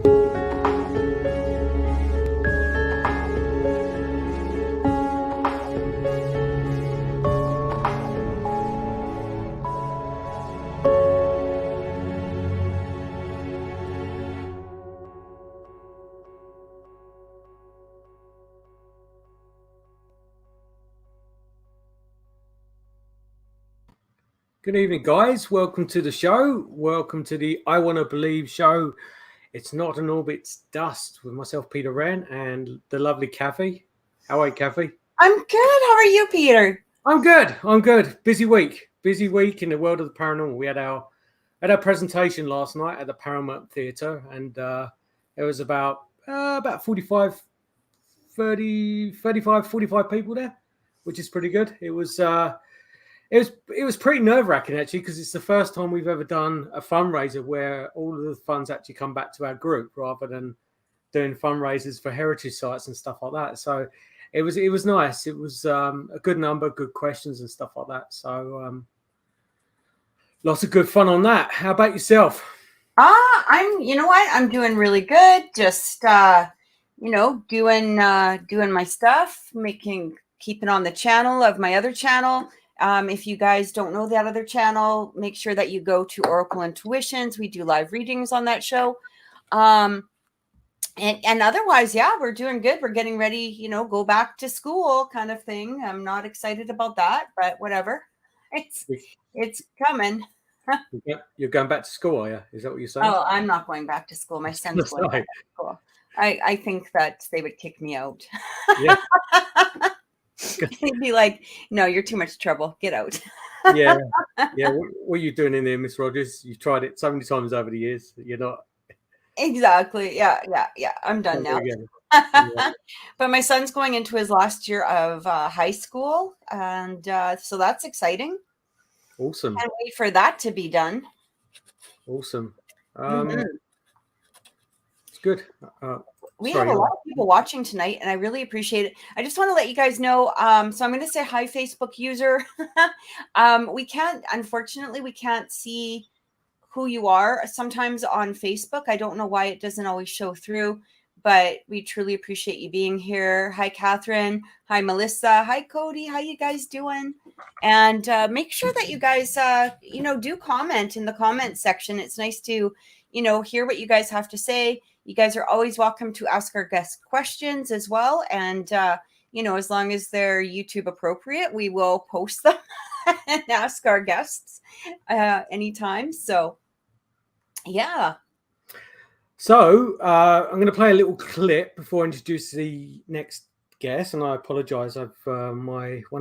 Good evening, guys. Welcome to the show. Welcome to the I Want to Believe show. It's not an orb, it's dust with myself, Peter Wren, and the lovely Cathy. How are you, Cathy? I'm good. How are you, Peter? I'm good. Busy week in the world of the paranormal. We had our presentation last night at the Paramount Theatre, and there was about 45 people there, which is pretty good. It was pretty nerve-wracking, actually, because it's the first time we've ever done a fundraiser where all of the funds actually come back to our group rather than doing fundraisers for heritage sites and stuff like that. So it was nice. It was a good number, good questions and stuff like that. So lots of good fun on that. How about yourself? I'm doing really good. Just doing my stuff, keeping on the channel of my other channel. If you guys don't know that other channel, make sure that you go to Oracle Intuitions. We do live readings on that show. And otherwise, yeah, we're doing good. We're getting ready, go back to school kind of thing. I'm not excited about that, but whatever. It's coming. You're going back to school, are you? Is that what you're saying? Oh, I'm not going back to school. My son's going back to school. I think that they would kick me out. Yeah. They'd be like, no, you're too much trouble. Get out. Yeah. What are you doing in there, Miss Rogers? You've tried it so many times over the years that you're not. Exactly. Yeah. I'm done now. Yeah. But my son's going into his last year of high school. And so that's exciting. Awesome. Can't wait for that to be done. Awesome. It's good. We have a lot of people watching tonight, and I really appreciate it. I just want to let you guys know. So I'm going to say hi, Facebook user. Unfortunately, we can't see who you are sometimes on Facebook. I don't know why it doesn't always show through, but we truly appreciate you being here. Hi, Cathryn. Hi, Melissa. Hi, Cody. How you guys doing? And make sure that you guys, do comment in the comment section. It's nice to, hear what you guys have to say. You guys are always welcome to ask our guests questions as well. And, as long as they're YouTube appropriate, we will post them and ask our guests anytime. So, yeah. So I'm going to play a little clip before I introduce the next guest. And I apologize. One of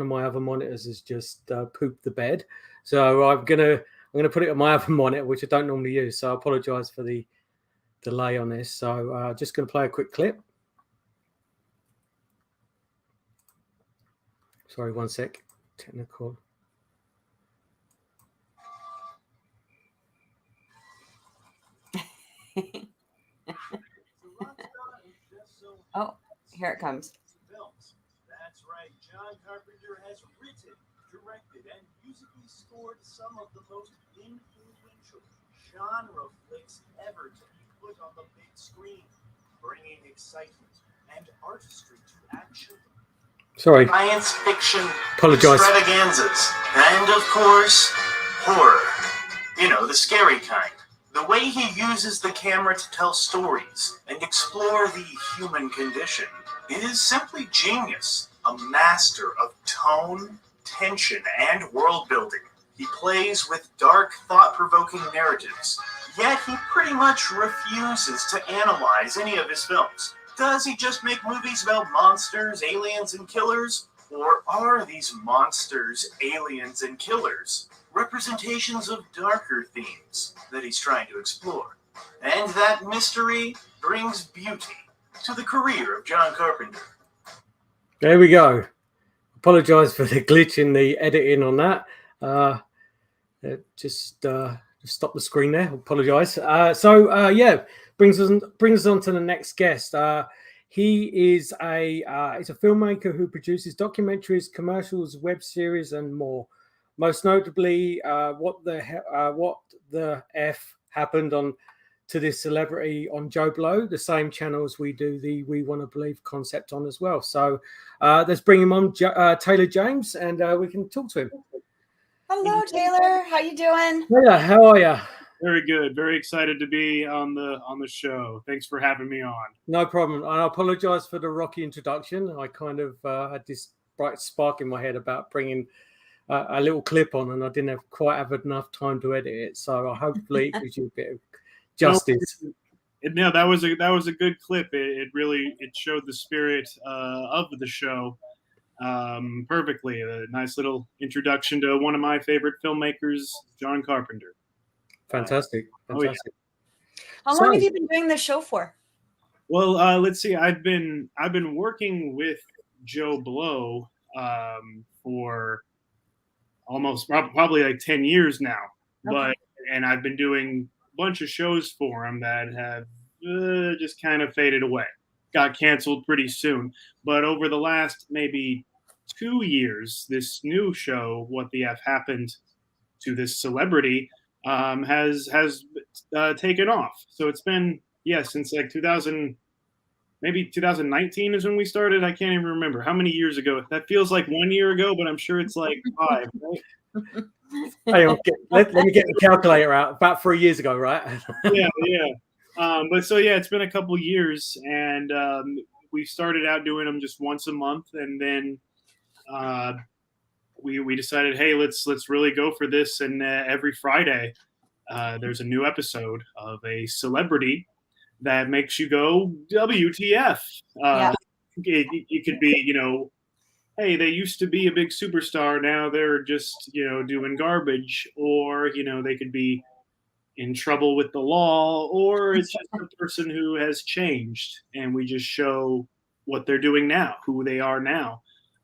my other monitors has just pooped the bed. So I'm going to put it on my other monitor, which I don't normally use. So I apologize for the delay on this. So just going to play a quick clip. Sorry, one sec. Technical. Oh, here it comes. That's right. John Carpenter has written, directed, and musically scored some of the most influential genre flicks ever to be put on the big screen, bringing excitement and artistry to action. Sorry. Science fiction extravaganzas. And, of course, horror. The scary kind. The way he uses the camera to tell stories and explore the human condition is simply genius. A master of tone, tension, and world building. He plays with dark, thought-provoking narratives, yet he pretty much refuses to analyze any of his films. Does he just make movies about monsters, aliens, and killers? Or are these monsters, aliens, and killers representations of darker themes that he's trying to explore? And that mystery brings beauty to the career of John Carpenter. There we go. Apologize for the glitch in the editing on that. Just stop the screen there. Apologize. Brings us on to the next guest. He is he's a filmmaker who produces documentaries, commercials, web series, and more. Most notably, What the F Happened on to this celebrity on JoBlo, the same channels we do the We Want to Believe concept on as well. So let's bring him on, Taylor James, and we can talk to him. Hello, Taylor. How you doing? Taylor, how are you? Very good. Very excited to be on the show. Thanks for having me on. No problem. I apologize for the rocky introduction. I kind of had this bright spark in my head about bringing a little clip on, and I didn't quite have enough time to edit it. So hopefully it gives you a bit of justice. No, that was a good clip. It really showed the spirit of the show perfectly. A nice little introduction to one of my favorite filmmakers, John Carpenter. Fantastic. Fantastic. How long have you been doing this show for? Well, let's see. I've been working with JoBlo for almost probably like 10 years now. Okay. And I've been doing a bunch of shows for him that have just kind of faded away. Got canceled pretty soon. But over the last maybe 2 years, this new show, What the F Happened to this celebrity, has taken off. So it's been, since like 2019 is when we started. I can't even remember how many years ago. That feels like 1 year ago, but I'm sure it's like 5. Right? Let me get the calculator out. About 3 years ago, right? Yeah. But so it's been a couple years, and we started out doing them just once a month, and then we decided, hey, let's really go for this. And every Friday, there's a new episode of a celebrity that makes you go, WTF. It could be, hey, they used to be a big superstar, now they're just, doing garbage, or, they could be in trouble with the law, or it's just a person who has changed, and we just show what they're doing now, who they are now.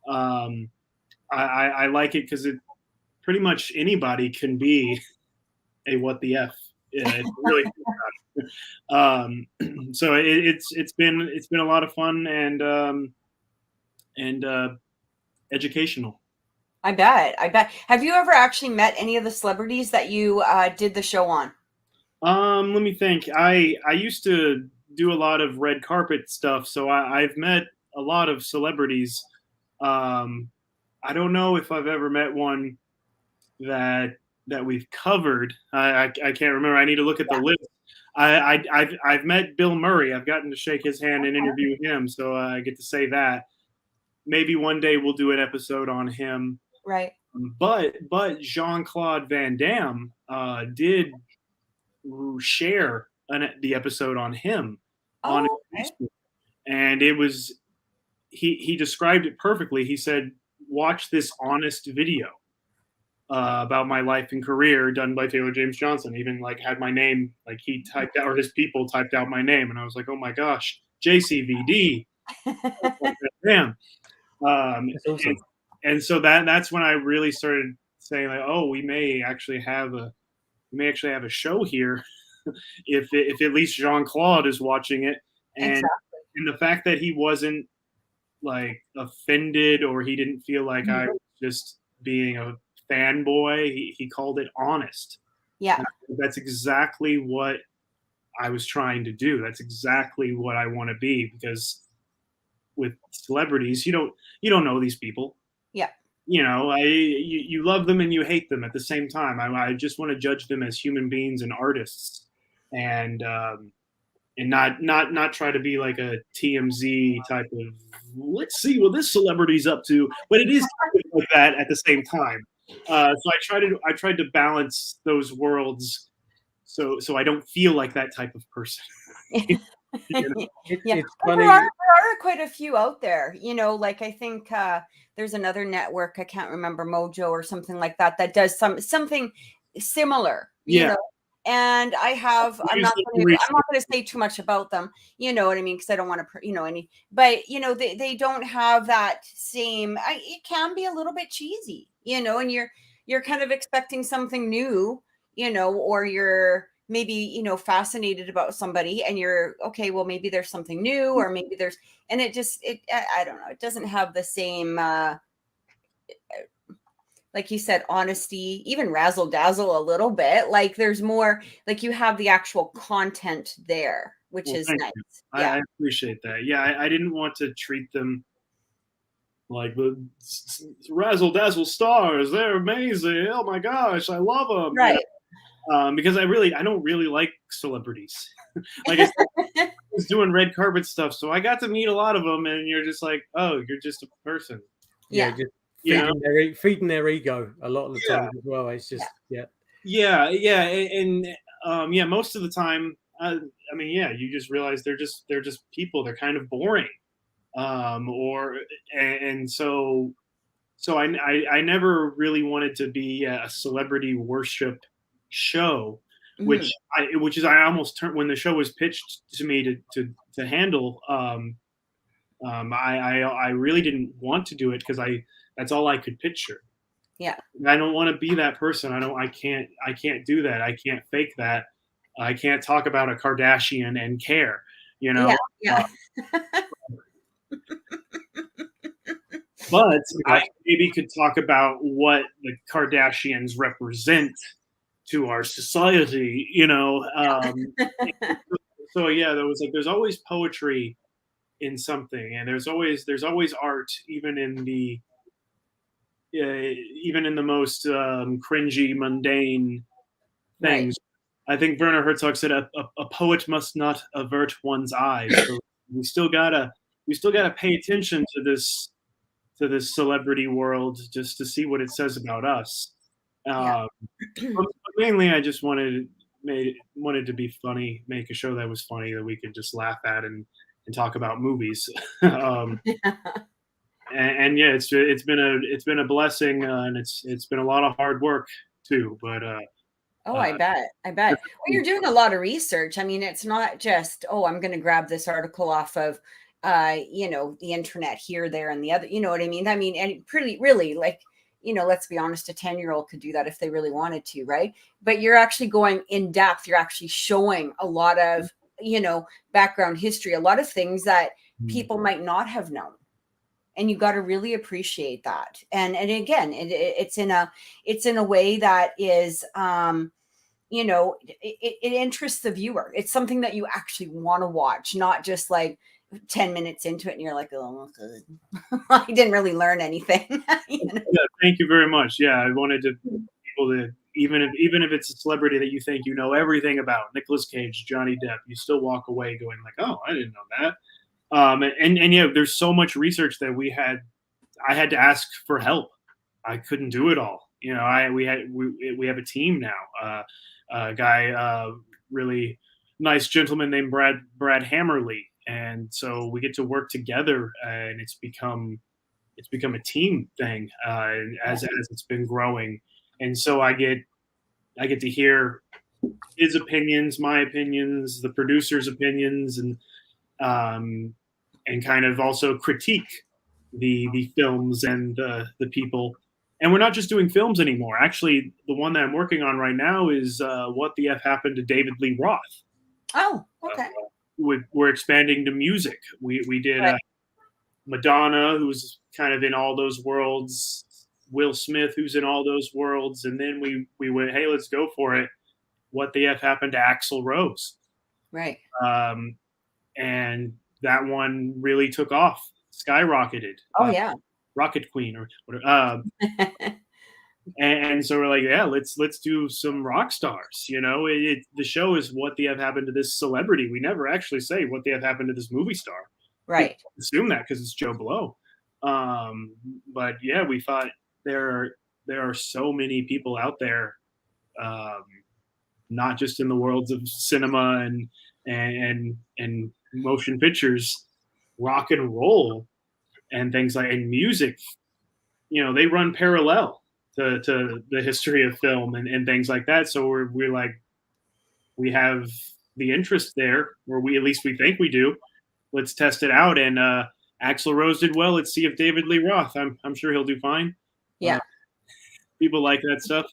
I like it because it pretty much anybody can be a what the F. It's really so it's been a lot of fun and educational. I bet. Have you ever actually met any of the celebrities that you did the show on? Let me think. I used to do a lot of red carpet stuff, so I've met a lot of celebrities. I don't know if I've ever met one that we've covered. I can't remember. I need to look at the list. I've met Bill Murray. I've gotten to shake his hand and interview him, so I get to say that. Maybe one day we'll do an episode on him. Right. But Jean-Claude Van Damme did share the episode on him on Facebook, and it was he described it perfectly. He said, "Watch this honest video about my life and career done by Taylor James Johnson." Even like had my name, like he typed out, or his people typed out my name, and I was like, "Oh my gosh, JCVD." Damn. Awesome. And so that's when I really started saying, like, oh, we may actually have a show here if at least Jean-Claude is watching it. And the fact that he wasn't like offended, or he didn't feel like I was just being a fanboy, he called it honest. Yeah. And that's exactly what I was trying to do. That's exactly what I want to be, because with celebrities, you don't know these people. Yeah. You love them and you hate them at the same time. I just want to judge them as human beings and artists, and not try to be like a TMZ type of, let's see what this celebrity's up to. But it is like that at the same time. So I tried to balance those worlds, so I don't feel like that type of person. It's funny. There are quite a few out there, like I think there's another network, I can't remember, Mojo or something like that does something similar, you know. And I'm not going to say too much about them, you know what I mean, because I don't want to, but they don't have that same. It can be a little bit cheesy, and you're kind of expecting something new, or you're maybe fascinated about somebody, and you're okay, well, maybe there's something new, or maybe there's, and I don't know, it doesn't have the same like like you said, honesty, even razzle dazzle a little bit. Like there's more, like you have the actual content there, which is nice. I appreciate that. Yeah, I didn't want to treat them like the razzle dazzle stars. They're amazing. Oh my gosh, I love them. Right. Because I don't really like celebrities. Like I said, I was doing red carpet stuff, so I got to meet a lot of them, and you're just like, oh, you're just a person. Yeah, just feeding their ego a lot of the time as well. It's just and most of the time, I mean, you just realize they're just people. They're kind of boring, so I never really wanted to be a celebrity worship show, which I almost turned when the show was pitched to me to handle. I really didn't want to do it because that's all I could picture. Yeah, I don't want to be that person. I can't do that. I can't fake that. I can't talk about a Kardashian and care. But I maybe could talk about what the Kardashians represent to our society, So there's always poetry in something, and there's always art, even in the most cringy, mundane things. Right. I think Werner Herzog said a poet must not avert one's eyes. So we still gotta pay attention to this celebrity world just to see what it says about us. But mainly, I just wanted to be funny, make a show that was funny that we could just laugh at and talk about movies. It's been a blessing, and it's been a lot of hard work too. But I bet. Well, you're doing a lot of research. I mean, it's not just I'm going to grab this article off of the internet here, there, and the other. You know what I mean? I mean, and really, like, let's be honest, a 10-year-old could do that if they really wanted to, right? But you're actually going in depth. You're actually showing a lot of, background history, a lot of things that people might not have known. And you got to really appreciate that. And again, it's in a way that is, it interests the viewer. It's something that you actually want to watch, not just like 10 minutes into it and you're like, oh, I didn't really learn anything. Yeah, thank you very much. Yeah, I wanted people to, even if it's a celebrity that you think you know everything about, Nicolas Cage, Johnny Depp, you still walk away going like, oh, I didn't know that. There's so much research that I had to ask for help. I couldn't do it all. We have a team now. A guy, really nice gentleman named Brad Hammerly, and so we get to work together, and it's become a team thing as it's been growing, and so I get to hear his opinions, my opinions, the producer's opinions, and kind of also critique the films and the people. And we're not just doing films anymore. Actually, the one that I'm working on right now is What the F Happened to David Lee Roth. Oh, okay. We're expanding to music. We did Madonna, who's kind of in all those worlds, Will Smith, who's in all those worlds, and then we went, hey, let's go for it. What the F Happened to Axl Rose? Right. And that one really took off, skyrocketed. Oh yeah. Rocket Queen or whatever. And so we're like, yeah, let's do some rock stars. The show is What the F Happened to This Celebrity. We never actually say what the F happened to this movie star. Right. We assume that because it's JoBlo. But yeah, we thought there are so many people out there, not just in the worlds of cinema and motion pictures, rock and roll, and things like, and music. They run parallel to the history of film and things like that. So we're like, we have the interest there, or we think we do. Let's test it out. And Axl Rose did well. Let's see if David Lee Roth. I'm sure he'll do fine. Yeah. People like that stuff.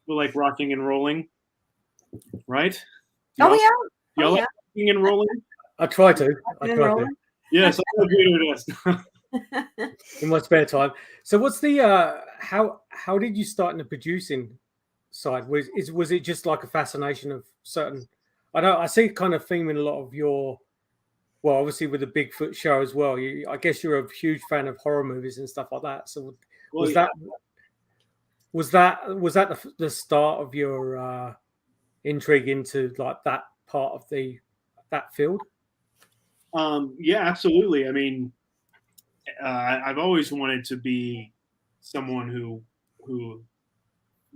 People like rocking and rolling, right? Y'all like rocking and rolling? I try to. Yes, I'm good at this. in my spare time. So what's the how did you start in the producing side? Was it just like a fascination of certain? I see kind of theme in a lot of your, well, obviously with the Bigfoot show as well. I guess you're a huge fan of horror movies and stuff like that. So was that the start of your intrigue into like that part of that field? Yeah, absolutely. I mean, I've always wanted to be someone who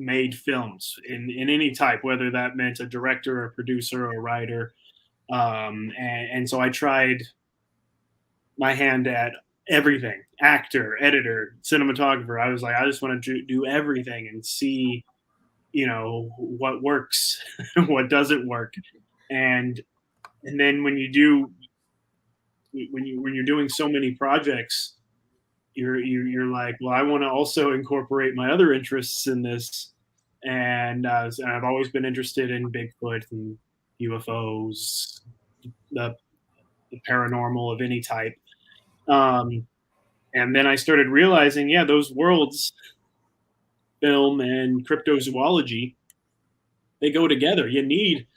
made films in any type, whether that meant a director, a producer, or a writer. And so I tried my hand at everything: actor, editor, cinematographer. I was like, I just want to do everything and see, what works, what doesn't work. And then when you're doing so many projects, you're like, well, I want to also incorporate my other interests in this. And I've always been interested in Bigfoot and UFOs, the paranormal of any type. And then I started realizing, yeah, those worlds, film and cryptozoology, they go together. You need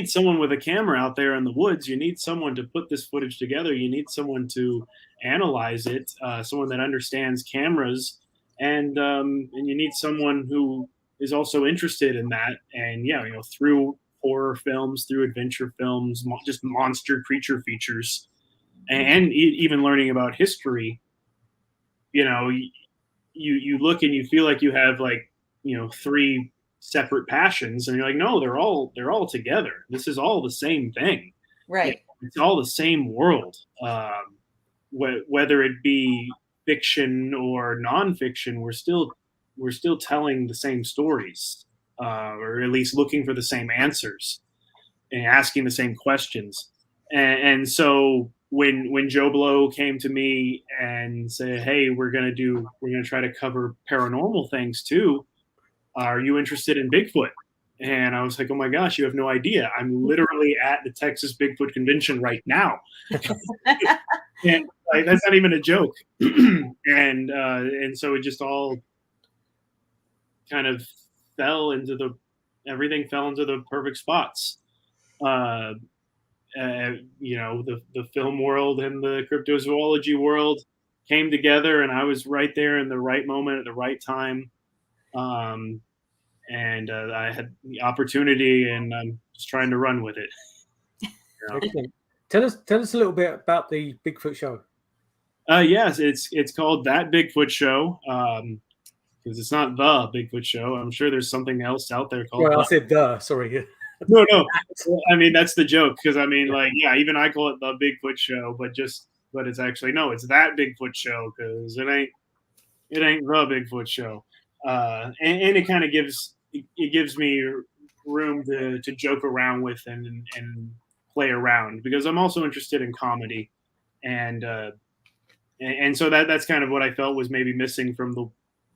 someone with a camera out there in the woods. You need someone to put this footage together. You need someone to analyze it, someone that understands cameras, and you need someone who is also interested in that. And through horror films, through adventure films, just monster creature features, and even learning about history, you look and you feel like you have three separate passions, and you're like, no, they're all together. This is all the same thing, right? It's all the same world. Whether it be fiction or nonfiction, we're still telling the same stories, or at least looking for the same answers and asking the same questions. And so when JoBlo came to me and said, hey, we're gonna try to cover paranormal things too, are you interested in Bigfoot? And I was like, oh my gosh, you have no idea. I'm literally at the Texas Bigfoot Convention right now. And that's not even a joke. And so it just all kind of everything fell into the perfect spots. The film world and the cryptozoology world came together, and I was right there in the right moment at the right time. And I had the opportunity, and I'm just trying to run with it. Excellent. Tell us a little bit about the Bigfoot show. Yes, it's called That Bigfoot Show, because it's not the Bigfoot Show. I'm sure there's something else out there called. Well, I said the. Sorry. No. I mean, that's the joke, because I mean, even I call it the Bigfoot Show, but it's actually no, it's That Bigfoot Show, because it ain't the Bigfoot Show, and it kind of gives me room to joke around with and play around, because I'm also interested in comedy, and so that's kind of what I felt was maybe missing from the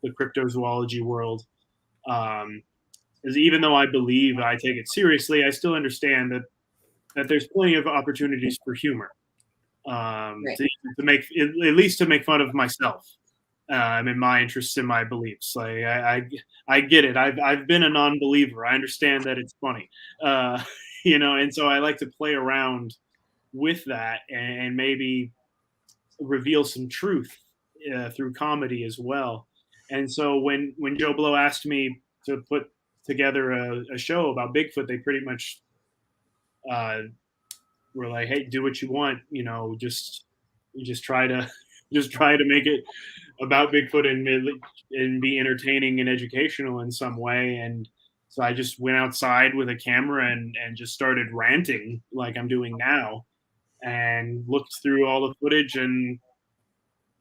cryptozoology world. Is even though I believe I take it seriously, I still understand that there's plenty of opportunities for humor, Right. to make at least to make fun of myself, and my interests and my beliefs. Like I get it. I've been a non-believer. I understand that it's funny, and so I like to play around with that and maybe reveal some truth through comedy as well. And so when JoBlo asked me to put together a show about Bigfoot, they pretty much were like, hey, do what you want, just try to make it about Bigfoot and be entertaining and educational in some way. And so I just went outside with a camera and just started ranting like I'm doing now, and looked through all the footage and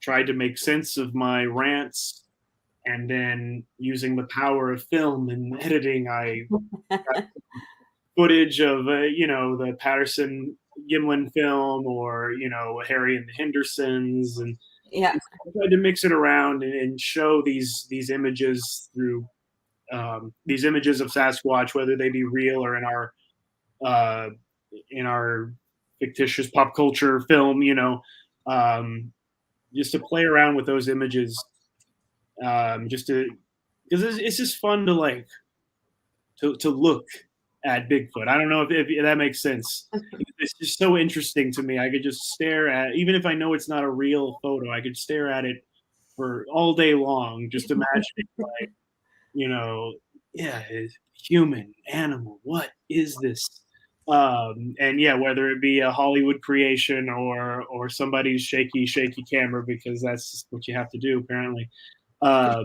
tried to make sense of my rants. And then, using the power of film and editing, I got footage of the Patterson Gimlin film, or Harry and the Hendersons, and Yeah. I tried to mix it around and show these images through these images of Sasquatch, whether they be real or in our fictitious pop culture film, play around with those images, because it's just fun to like to look at Bigfoot. I don't know if that makes sense. It's just so interesting to me. I could just stare at, even if I know it's not a real photo, I could stare at it for all day long, just imagining like, yeah, human, animal, what is this? And yeah, whether it be a Hollywood creation or somebody's shaky camera, because that's just what you have to do apparently. The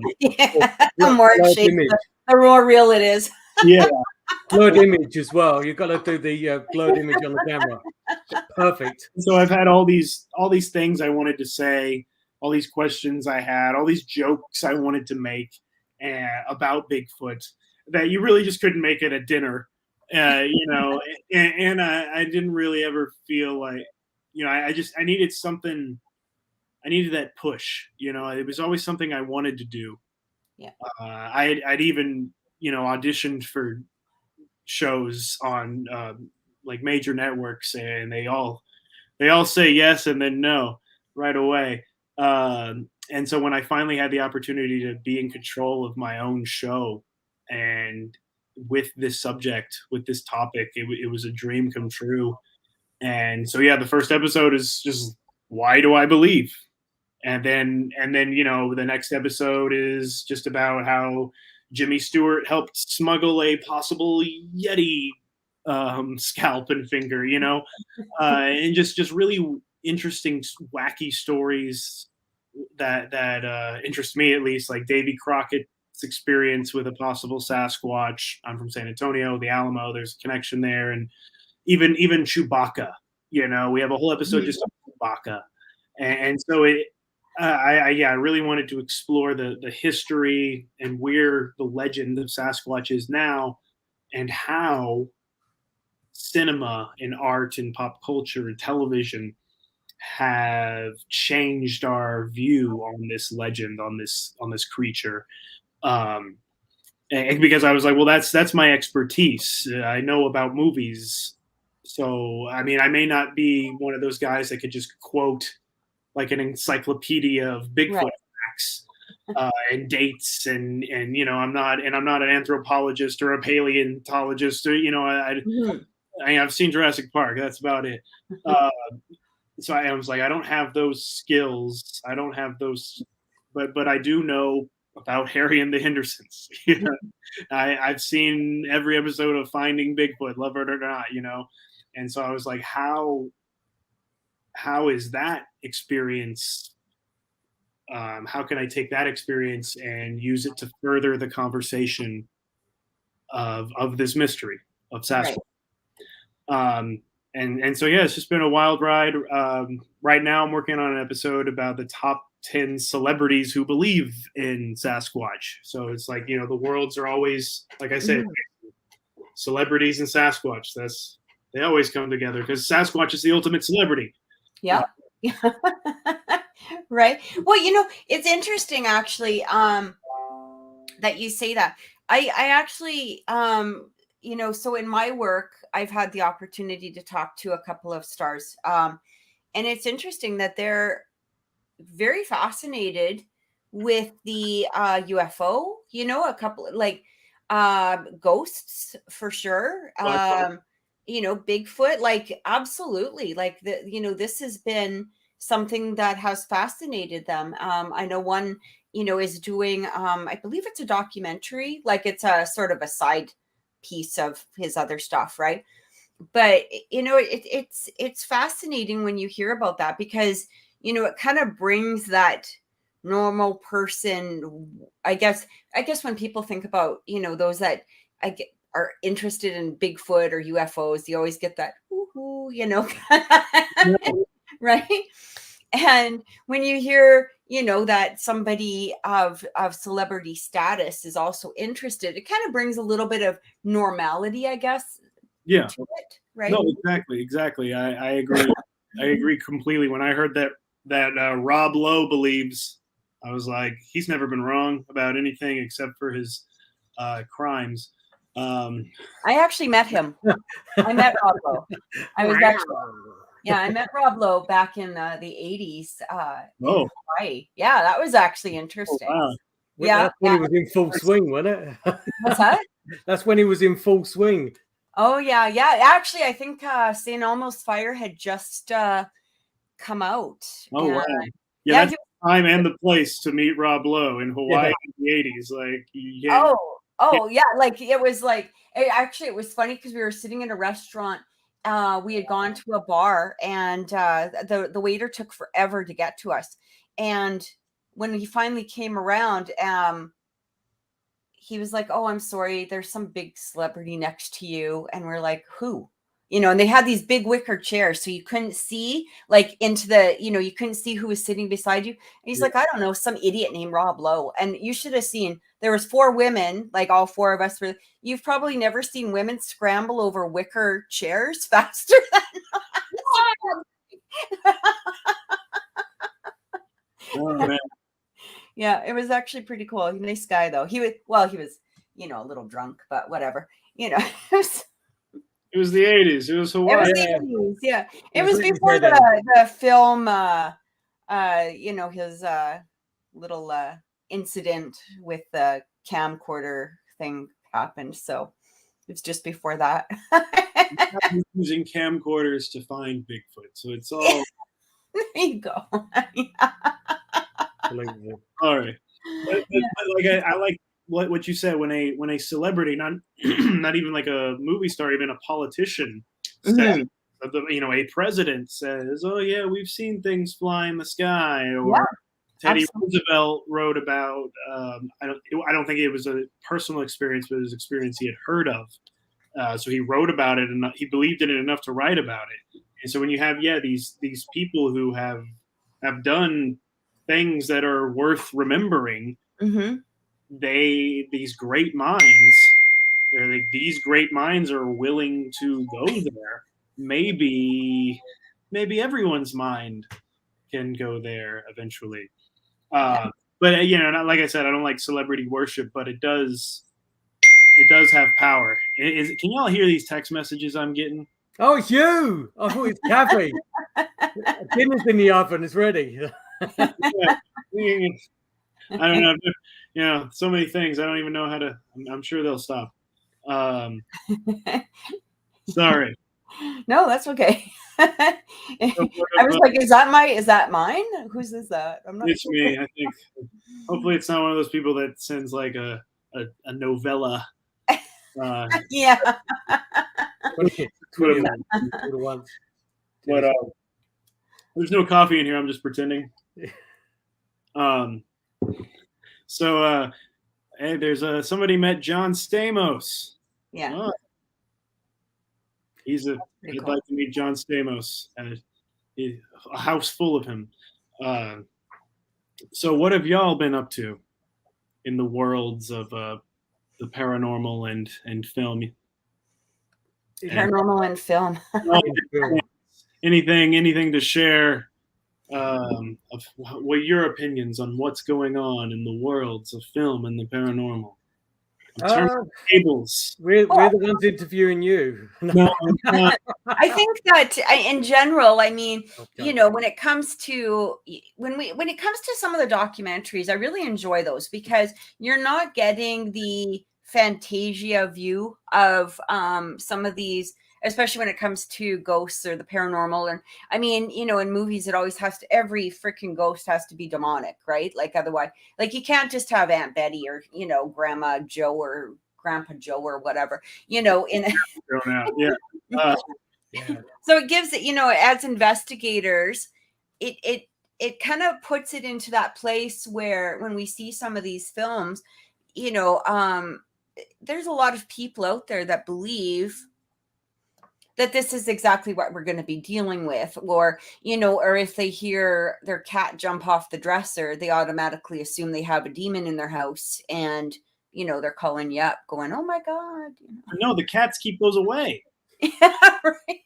more shaky, image. the more real it is. Yeah. Blurred image as well. You've got to do the blurred image on the camera. Perfect. So I've had all these things I wanted to say, all these questions I had, all these jokes I wanted to make about Bigfoot that you really just couldn't make at a dinner, and I didn't really ever feel like, I needed something. I needed that push. It was always something I wanted to do. Yeah. I'd even auditioned for shows on like major networks, and they all say yes and then no right away. And so when I finally had the opportunity to be in control of my own show, and with this subject, with this topic, it was a dream come true. And so yeah, the first episode is just, why do I believe? And then the next episode is just about how Jimmy Stewart helped smuggle a possible Yeti scalp and finger, and just really interesting, wacky stories that interest me, at least, like Davy Crockett's experience with a possible Sasquatch. I'm from San Antonio, the Alamo. There's a connection there, and even Chewbacca. We have a whole episode just on Chewbacca, and so I really wanted to explore the history and where the legend of Sasquatch is now, and how cinema and art and pop culture and television have changed our view on this legend, on this creature. And because I was like, well, that's my expertise. I know about movies. So, I mean, I may not be one of those guys that could just quote like an encyclopedia of Bigfoot facts and dates, and I'm not an anthropologist or a paleontologist, or I've seen Jurassic Park. That's about it. So I was like, I don't have those skills. I don't have those, but I do know about Harry and the Hendersons. I've seen every episode of Finding Bigfoot, love it or not, And so I was like, how is that experience? How can I take that experience and use it to further the conversation of this mystery of Sasquatch? Right. And so, yeah, it's just been a wild ride. Right now I'm working on an episode about the top 10 celebrities who believe in Sasquatch. So it's like, the worlds are always, like I said, celebrities and Sasquatch. They always come together because Sasquatch is the ultimate celebrity. Yeah. Right. Well, it's interesting actually that you say that. I actually, so in my work, I've had the opportunity to talk to a couple of stars. And it's interesting that they're very fascinated with the UFO, a couple like ghosts for sure. Bigfoot, like absolutely, like this has been something that has fascinated them. I know one, is doing, I believe it's a documentary, like it's a sort of a side piece of his other stuff, right? But it's fascinating when you hear about that, because it kind of brings that normal person, I guess when people think about those that are interested in Bigfoot or UFOs, you always get that woohoo, right? And when you hear that somebody of celebrity status is also interested, it kind of brings a little bit of normality, I guess. Yeah. To it, right? No, exactly. I agree. I agree completely. When I heard that Rob Lowe believes, I was like, he's never been wrong about anything except for his crimes. I actually met him. I met Rob Lowe. I was actually Yeah, I met Rob Lowe back in the 80s in Oh. Hawaii. Yeah, that was actually interesting. wow. Well, that's when he was in full swing, wasn't it? What's that? That's when he was in full swing. Oh, yeah. Yeah. Actually, I think St. Elmo's Fire had just come out. Oh, And, wow. yeah, That's the time and the place to meet Rob Lowe in Hawaii in the 80s. Like, yeah. Like, it was like, it was funny because we were sitting in a restaurant. We had gone to a bar, and the waiter took forever to get to us. And when he finally came around, he was like, "Oh, I'm sorry, there's some big celebrity next to you." And we're like, "Who?" And they had these big wicker chairs, so you couldn't see like into the, you couldn't see who was sitting beside you. And he's like, "I don't know, some idiot named Rob Lowe." And you should have seen, there was 4 women, like all 4 of us were. You've probably never seen women scramble over wicker chairs faster than us. Oh, man. Yeah, it was actually pretty cool. Nice guy though. He was a little drunk, but whatever. It was the 80s. It was Hawaii. It was the 80s, yeah. It was before the film his little incident with the camcorder thing happened. So it was just before that. Using camcorders to find Bigfoot. So it's all there you go. all right. But I like what you said when a celebrity, not even like a movie star, even a politician, says, a president says, "Oh yeah, we've seen things fly in the sky," or Teddy Roosevelt wrote about. I don't think it was a personal experience, but it was an experience he had heard of. So he wrote about it, and he believed in it enough to write about it. And so when you have these people who have done things that are worth remembering, these great minds, these great minds are willing to go there. Maybe everyone's mind can go there eventually. But like I said, I don't like celebrity worship, but it does have power. Can y'all hear these text messages I'm getting? Oh, it's you! I thought it's Cathryn. Dinner's in the oven. It's ready. I don't know. So many things. I don't even know how to. I'm sure they'll stop. Sorry. No, that's okay. I was like, is that mine? Whose is that? I'm not. It's sure. Me. I think. Hopefully, it's not one of those people that sends like a novella. Yeah. But there's no coffee in here. I'm just pretending. So hey, there's somebody met John Stamos. Yeah. Oh. I'd like to meet John Stamos. A house full of him. So what have y'all been up to in the worlds of the paranormal and film? Paranormal and film. Anything to share of what your opinions on what's going on in the worlds of film and the paranormal? Tables. We're the ones interviewing you. No, I think that in general, I mean, when it comes to some of the documentaries, I really enjoy those because you're not getting the Fantasia view of some of these, especially when it comes to ghosts or the paranormal. And I mean, in movies, it always every freaking ghost has to be demonic, right? Like otherwise, like you can't just have Aunt Betty or, Grandma Joe or Grandpa Joe or whatever, in So it gives it, as investigators, it kind of puts it into that place where when we see some of these films, there's a lot of people out there that believe that this is exactly what we're going to be dealing with, or if they hear their cat jump off the dresser, they automatically assume they have a demon in their house, and they're calling you up going, "Oh my God." No, the cats keep those away. Yeah, right.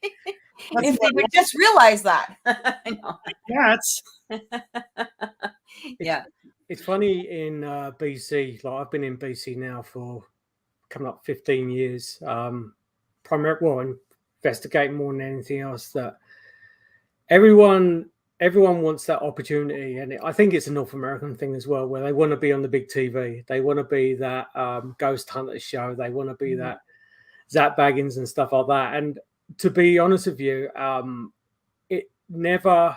If they would just realize that. I know. Cats. Yeah. It's funny in BC, like I've been in BC now for coming up 15 years, investigating more than anything else, that everyone wants that opportunity, and I think it's a North American thing as well, where they want to be on the big TV. They want to be that ghost hunter show. They want to be that Zach Baggins and stuff like that. And to be honest with you, it never,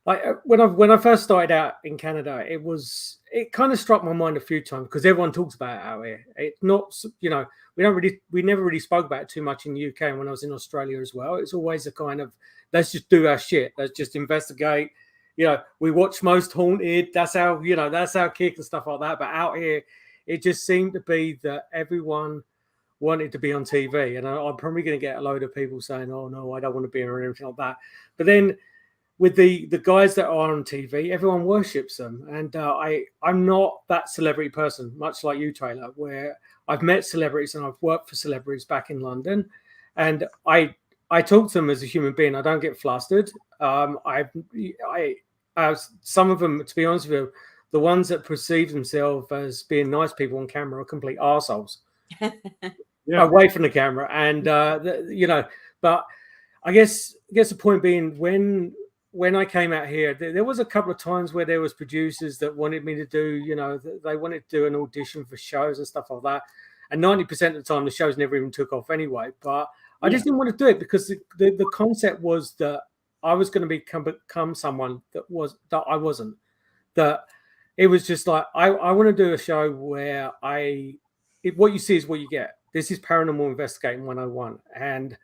like when I first started out in Canada, it kind of struck my mind a few times because everyone talks about it out here. It's not, we never really spoke about it too much in the UK. And when I was in Australia as well, it's always a kind of, let's just do our shit. Let's just investigate. We watch Most Haunted. That's our kick and stuff like that. But out here, it just seemed to be that everyone wanted to be on TV. And I'm probably going to get a load of people saying, oh, no, I don't want to be or anything like that. But then with the guys that are on TV, everyone worships them. And I'm not that celebrity person, much like you, Taylor, where I've met celebrities and I've worked for celebrities back in London. And I talk to them as a human being. I don't get flustered. Some of them, to be honest with you, the ones that perceive themselves as being nice people on camera are complete arseholes. Away from the camera. And, but I guess the point being, when I came out here, there was a couple of times where there was producers that wanted me to do, they wanted to do an audition for shows and stuff like that. And 90% of the time, the shows never even took off anyway. But I just didn't want to do it because the concept was that I was going to become someone that I wasn't. That it was just like, I want to do a show where what you see is what you get. This is Paranormal Investigating 101. And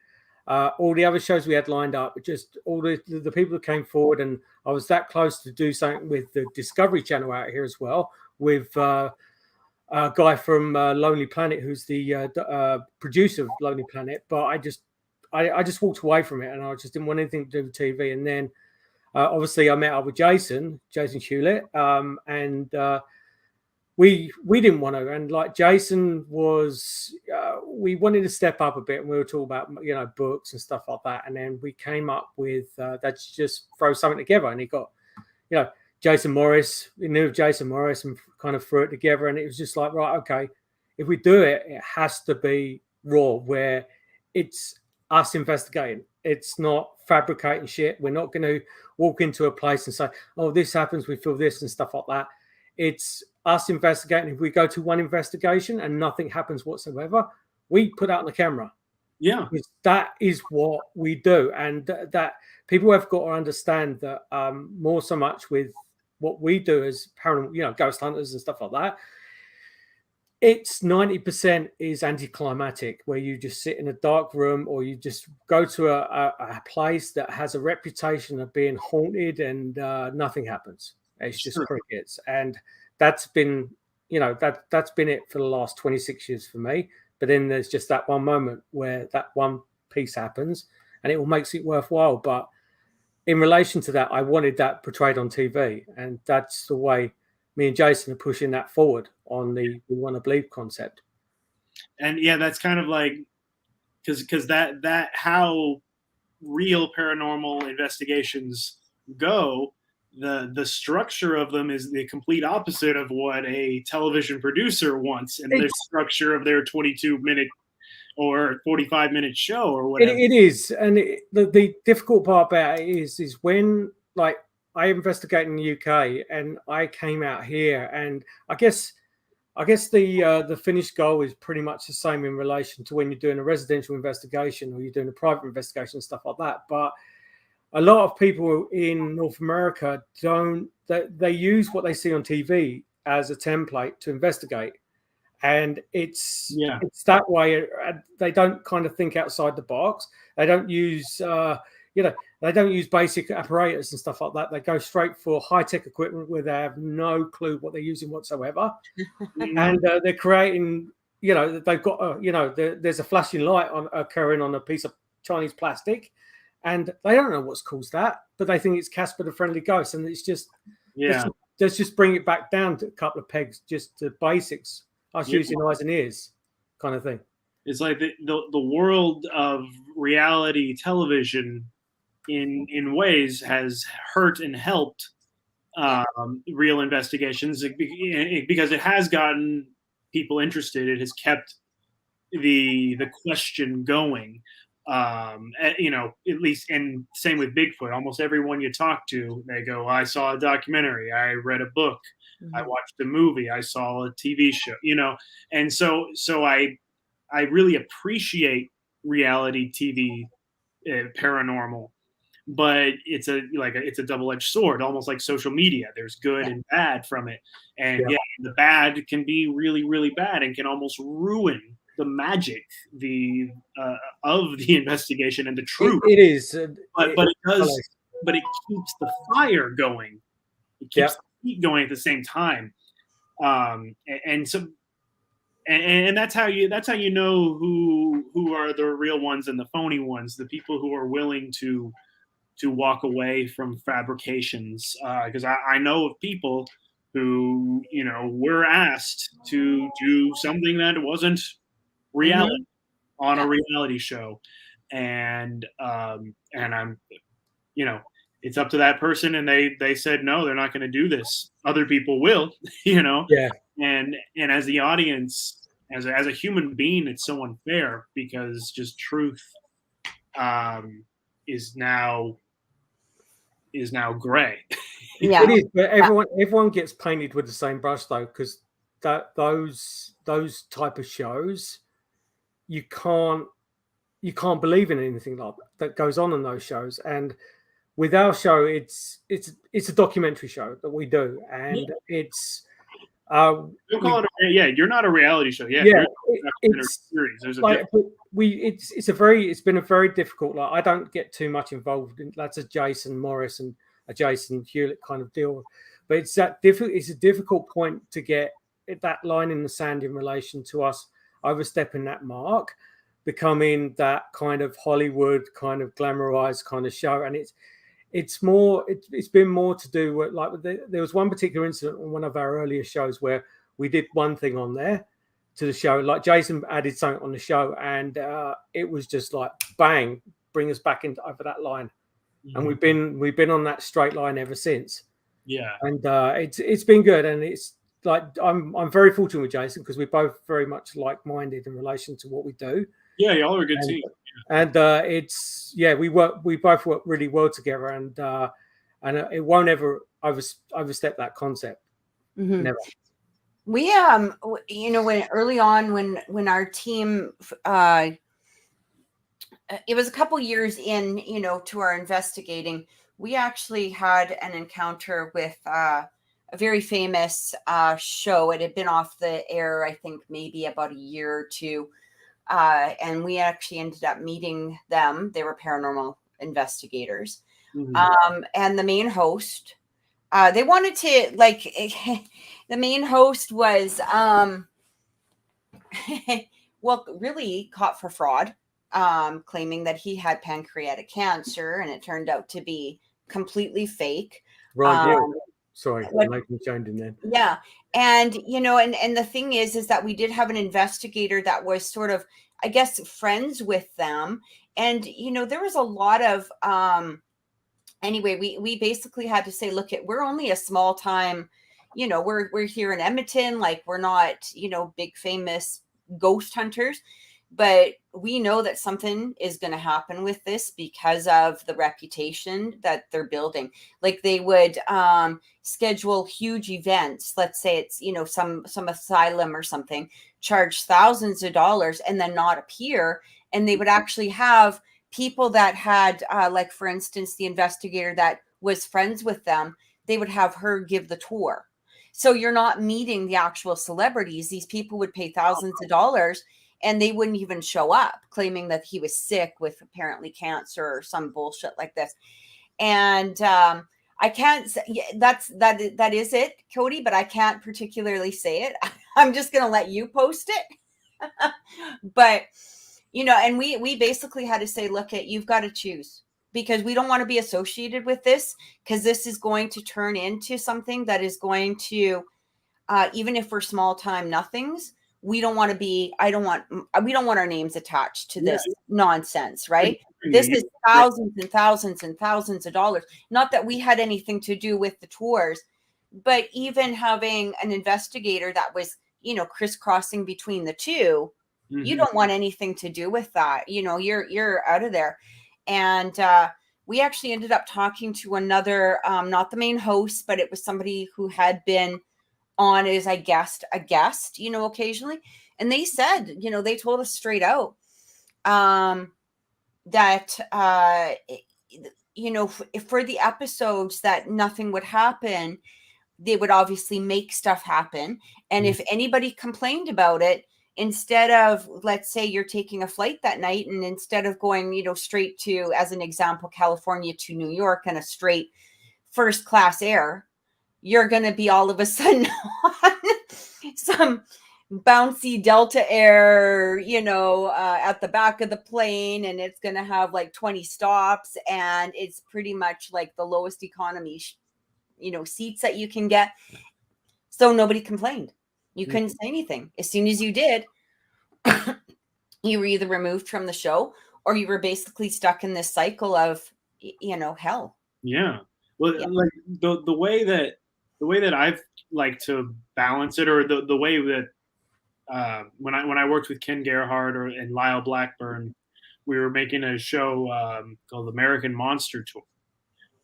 all the other shows we had lined up, just all the people that came forward. And I was that close to do something with the Discovery Channel out here as well, with a guy from Lonely Planet, who's the producer of Lonely Planet. But I just walked away from it, and I just didn't want anything to do with TV. And then obviously I met up with Jason Hewlett, and we didn't want to. And like Jason was, we wanted to step up a bit, and we were talking about books and stuff like that. And then we came up with let's just throw something together. And he got Jason Morris. We knew of Jason Morris and kind of threw it together. And it was just like, right, okay, if we do it, it has to be raw, where it's us investigating. It's not fabricating shit. We're not going to walk into a place and say, oh, this happens, we feel this and stuff like that. It's us investigating. If we go to one investigation and nothing happens whatsoever, we put out on the camera. Yeah. Because that is what we do. And that people have got to understand that more so much with what we do as paranormal, ghost hunters and stuff like that. It's 90% is anticlimactic, where you just sit in a dark room, or you just go to a place that has a reputation of being haunted, and nothing happens. It's just crickets. And that's been, that's been it for the last 26 years for me. But then there's just that one moment where that one piece happens, and it all makes it worthwhile. But in relation to that, I wanted that portrayed on TV, and that's the way me and Jason are pushing that forward on the We Want to Believe concept. And yeah, that's kind of like, because that how real paranormal investigations go, the structure of them is the complete opposite of what a television producer wants, and the structure of their 22-minute or 45-minute show or whatever. It is. And the difficult part about it is when, like, I investigate in the UK and I came out here, and I guess the finished goal is pretty much the same in relation to when you're doing a residential investigation or you're doing a private investigation and stuff like that. But a lot of people in North America they use what they see on TV as a template to investigate. And it's that way. They don't kind of think outside the box. They don't use, they don't use basic apparatus and stuff like that. They go straight for high-tech equipment where they have no clue what they're using whatsoever. And they're creating, they've got, there's a flashing light occurring on a piece of Chinese plastic, and they don't know what's caused that, but they think it's Casper the Friendly Ghost. And it's just, let's just bring it back down to a couple of pegs, just to basics. Us using eyes and ears kind of thing. It's like the world of reality television in ways has hurt and helped real investigations, because it has gotten people interested. It has kept the question going. And, you know, at least, and same with Bigfoot. Almost everyone you talk to, they go, I saw a documentary, I read a book, I watched a movie, I saw a TV show, you know. And so I really appreciate reality TV, paranormal, but it's a double-edged sword, almost like social media. There's good and bad from it, and the bad can be really, really bad and can almost ruin the magic of the investigation and the truth. It is, but it does, but it keeps the fire going. It keeps the heat going at the same time, and so. And that's how you know who are the real ones and the phony ones, the people who are willing to walk away from fabrications. Because I know of people who, you know, were asked to do something that wasn't reality on a reality show, and I'm, you know, it's up to that person, and they said no, they're not going to do this. Other people will, you know. And as the audience, as a human being, it's so unfair because just truth is now gray. It is, but everyone gets painted with the same brush though, because those type of shows, you can't believe in anything like that goes on in those shows. And with our show, it's a documentary show that we do, and it's. You're not a reality show. It's series. There's it's been a very difficult. Like, I don't get too much involved in that's a Jason Morris and a Jason Hewlett kind of deal, but it's a difficult point to get that line in the sand in relation to us overstepping that mark, becoming that kind of Hollywood kind of glamorized kind of show, and it's been more to do with, like, there was one particular incident on one of our earlier shows where we did one thing on there to the show, like Jason added something on the show, and it was just like bang, bring us back into over that line, and we've been on that straight line ever since. And it's been good, and it's like I'm very fortunate with Jason because we're both very much like-minded in relation to what we do. Y'all are a good team. And we both work really well together, and it won't ever overstep that concept. Never. We you know, when early on when our team it was a couple years in, you know, to our investigating, we actually had an encounter with a very famous show. It had been off the air, I think, maybe about a year or two. And we actually ended up meeting them. They were paranormal investigators. And the main host, they wanted to, like, the main host was, well, really caught for fraud, claiming that he had pancreatic cancer, and it turned out to be completely fake. Sorry, I'm making change in there. Yeah. And, you know, and the thing is that we did have an investigator that was sort of, I guess, friends with them. And, you know, there was a lot of, anyway, we basically had to say, look, we're only a small time, you know, we're here in Edmonton, like, we're not, you know, big famous ghost hunters, but we know that something is going to happen with this because of the reputation that they're building. Like, they would schedule huge events. Let's say it's, you know, some asylum or something, charge thousands of dollars and then not appear. And they would actually have people that had, like, for instance, the investigator that was friends with them, they would have her give the tour. So you're not meeting the actual celebrities. These people would pay thousands of dollars and they wouldn't even show up, claiming that he was sick with apparently cancer or some bullshit like this. And I can't say that is it, Cody, but I can't particularly say it. I'm just going to let you post it. But, you know, and we basically had to say, look, you've got to choose, because we don't want to be associated with this, because this is going to turn into something that is going to, even if we're small time nothings, we don't want to be, we don't want our names attached to this nonsense, right? This is thousands and thousands and thousands of dollars. Not that we had anything to do with the tours, but even having an investigator that was, you know, crisscrossing between the two, You don't want anything to do with that. You're out of there. And we actually ended up talking to another, not the main host, but it was somebody who had been on as a guest, occasionally. And they said, they told us straight out that, for the episodes that nothing would happen, they would obviously make stuff happen. And if anybody complained about it, instead of, let's say you're taking a flight that night, and instead of going, straight to, as an example, California to New York and a straight first class air, you're going to be all of a sudden on some bouncy Delta Air, at the back of the plane, and it's going to have like 20 stops, and it's pretty much like the lowest economy, seats that you can get. So nobody complained. You couldn't say anything. As soon as you did, you were either removed from the show, or you were basically stuck in this cycle of, hell. Yeah. Well, like the way that I've like to balance it, or the way that when I worked with Ken Gerhardt and Lyle Blackburn, we were making a show called American Monster Tour,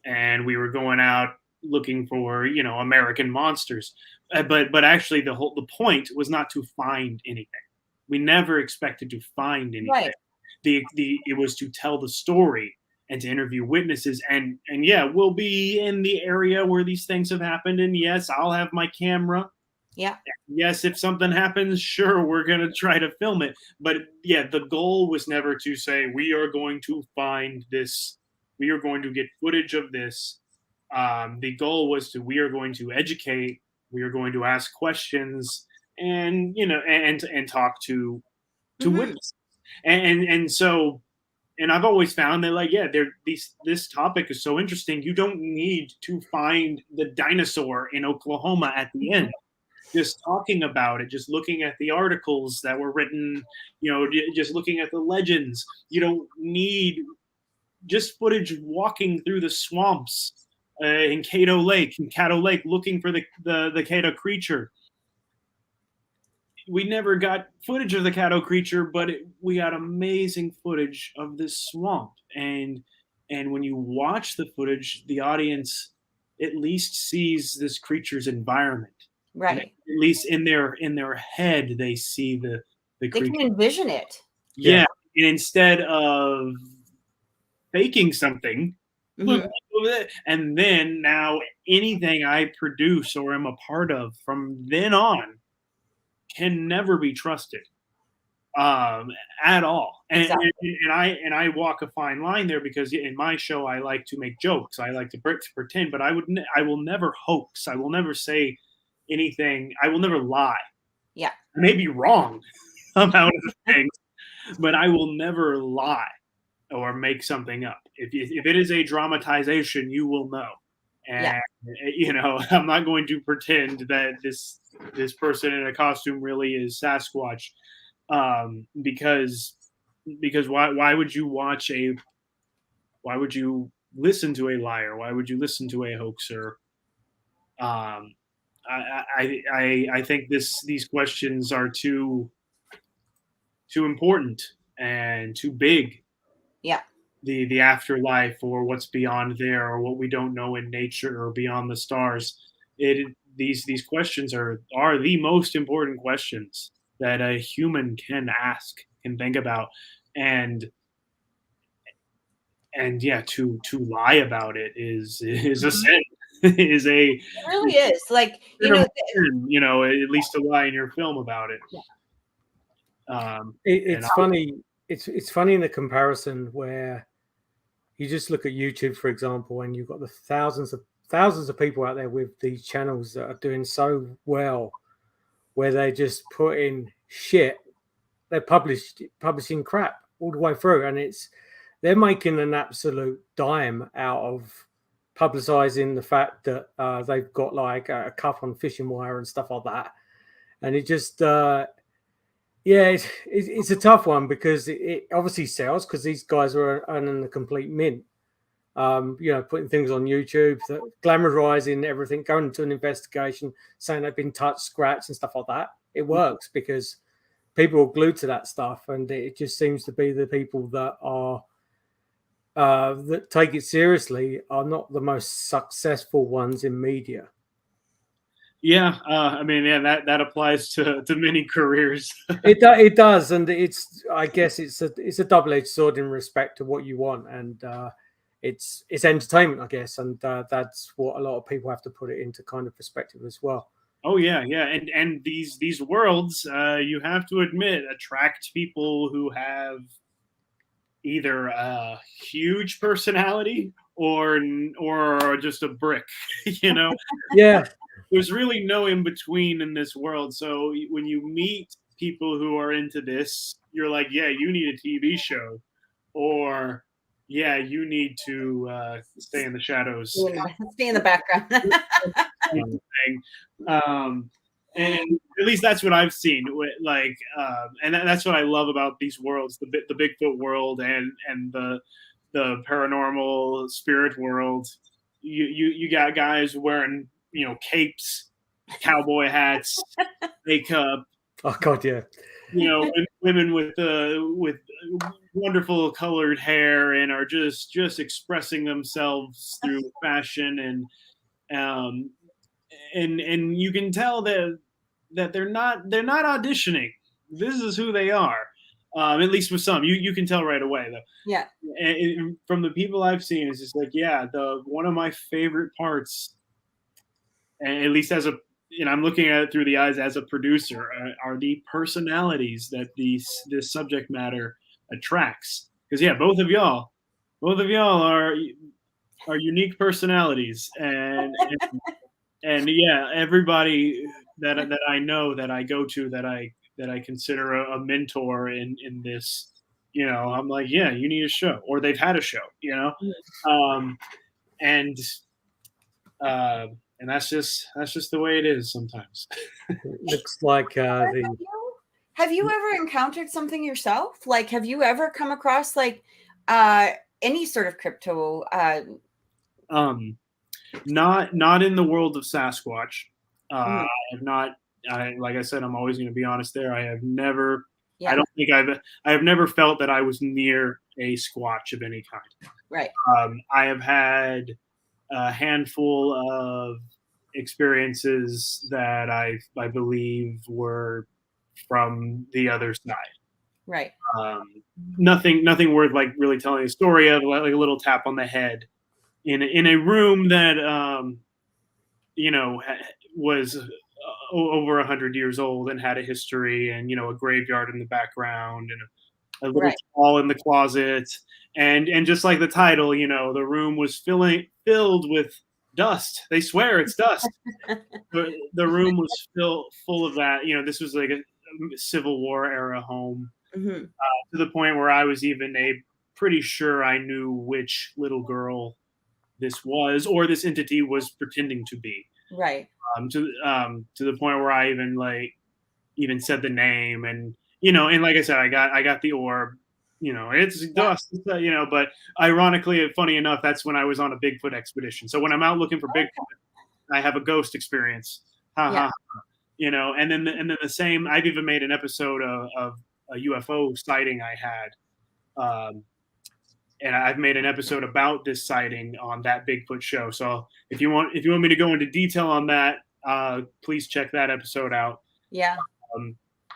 and we were going out looking for American monsters, but actually the point was not to find anything. We never expected to find anything. Right. It was to tell the story and to interview witnesses, and yeah, we'll be in the area where these things have happened, and yes, I'll have my camera. Yeah. Yes, if something happens, sure, we're gonna try to film it. But yeah, the goal was never to say we are going to find this, we are going to get footage of this. The goal was we are going to educate, we are going to ask questions, and and talk to witnesses, and so. And I've always found that, like, yeah, this topic is so interesting. You don't need to find the dinosaur in Oklahoma at the end. Just talking about it, just looking at the articles that were written, just looking at the legends. You don't need just footage walking through the swamps in Caddo Lake, looking for the Caddo creature. We never got footage of the Caddo creature, but we got amazing footage of this swamp. And when you watch the footage, the audience at least sees this creature's environment. Right. And at least in their head, they see the creature. They can envision it. Yeah. And instead of faking something, and then now anything I produce or am a part of from then on can never be trusted at all. And I walk a fine line there, because in my show I like to make jokes, I like to pretend, but I will never hoax, I will never say anything, I will never lie. Yeah, I may be wrong about things, but I will never lie or make something up. If it is a dramatization, you will know. And I'm not going to pretend that this person in a costume really is Sasquatch, because why would you listen to a liar? Why would you listen to a hoaxer? I think these questions are too important and too big. Yeah. The afterlife, or what's beyond there, or what we don't know in nature, or beyond the stars. These questions are the most important questions that a human can ask and think about, and yeah, to lie about it is a sin. It really is, like, at least to lie in your film about it. Yeah. It's funny. It's funny in the comparison where you just look at YouTube, for example, and you've got the thousands of people out there with these channels that are doing so well, where they just put in shit. They're publishing crap all the way through, and they're making an absolute dime out of publicizing the fact that they've got like a cuff on fishing wire and stuff like that. And it just it's a tough one, because it obviously sells, because these guys are earning a complete mint. Putting things on YouTube, glamorizing everything, going into an investigation, saying they've been touched, scratched, and stuff like that. It works because people are glued to that stuff, and it just seems to be the people that are that take it seriously are not the most successful ones in media. Yeah, I mean, yeah, that applies to many careers. It does, and I guess it's a double-edged sword in respect to what you want, and it's entertainment, I guess, and that's what a lot of people have to put it into kind of perspective as well. Oh yeah, and these worlds, you have to admit, attract people who have either a huge personality or just a brick, you know. Yeah. There's really no in between in this world. So when you meet people who are into this, you're like, yeah, you need a TV show, or yeah, you need to stay in the shadows, stay in the background. And at least that's what I've seen. Like, and that's what I love about these worlds: the Bigfoot world and the paranormal spirit world. You got guys wearing, you know, capes, cowboy hats, makeup. Oh God, yeah. You know, women with wonderful colored hair and are just expressing themselves through fashion, and you can tell that they're not auditioning. This is who they are. At least with some, you can tell right away though. Yeah. And from the people I've seen, it's just like, yeah, one of my favorite parts, and at least as a, you know, I'm looking at it through the eyes as a producer, are the personalities that this subject matter attracts. Because yeah, both of y'all are unique personalities, and yeah, everybody that I know, that I go to, that I consider a mentor in this, you know, I'm like, yeah, you need a show, or they've had a show, you know, and that's just the way it is sometimes. Looks like Have you ever encountered something yourself? Like, have you ever come across like any sort of crypto? Not in the world of Sasquatch. I have not. Like I said, I'm always going to be honest there. I have never. Yeah. I don't think I have never felt that I was near a squatch of any kind. Right. I have had a handful of experiences that I believe were from the other side. Right. Nothing worth like really telling a story of, like a little tap on the head in a room that you know, was over 100 years old and had a history, and, you know, a graveyard in the background, and a little wall in the closet, and just like the title, you know, the room was filled with dust. They swear it's dust. The room was full of that. You know, this was like a Civil War era home, to the point where I was even pretty sure I knew which little girl this was, or this entity was pretending to be. Right. To the point where I even said the name, and, you know, and like I said, I got the orb, you know, it's dust, you know, but ironically, funny enough, that's when I was on a Bigfoot expedition. So when I'm out looking for Bigfoot, I have a ghost experience. You know, and then the same, I've even made an episode of a UFO sighting I had. And I've made an episode about this sighting on that Bigfoot show. So if you want me to go into detail on that, please check that episode out. Yeah.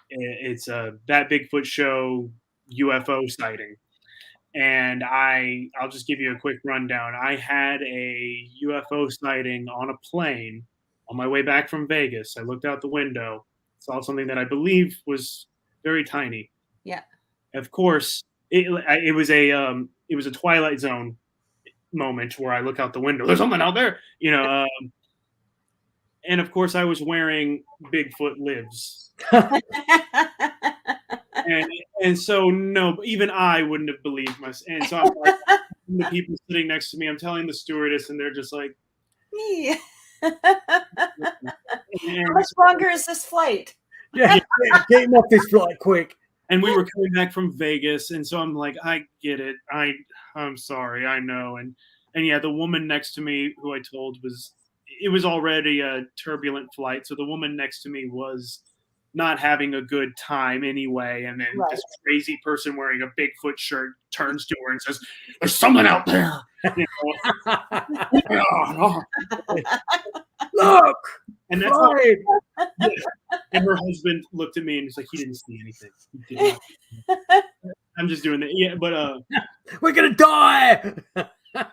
It's that Bigfoot show UFO sighting. And I'll just give you a quick rundown. I had a UFO sighting on a plane on my way back from Vegas. I looked out the window, saw something that I believe was very tiny. Yeah. Of course, it was a Twilight Zone moment where I look out the window. There's something out there, you know. And of course, I was wearing Bigfoot Lives. and so no, even I wouldn't have believed myself. And so I'm like, the people sitting next to me, I'm telling the stewardess, and they're just like, me. How much longer is this flight? Yeah, getting off this flight quick. And we were coming back from Vegas, and so I'm like, I get it. I'm sorry, I know. And yeah, the woman next to me, who I told it was already a turbulent flight, so the woman next to me was not having a good time anyway. And then this crazy person wearing a Bigfoot shirt turns to her and says, "There's someone out there." You know? Look, and that's right. And her husband looked at me and he's like, he didn't see anything. He did not. I'm just doing that. Yeah, but we're gonna die. I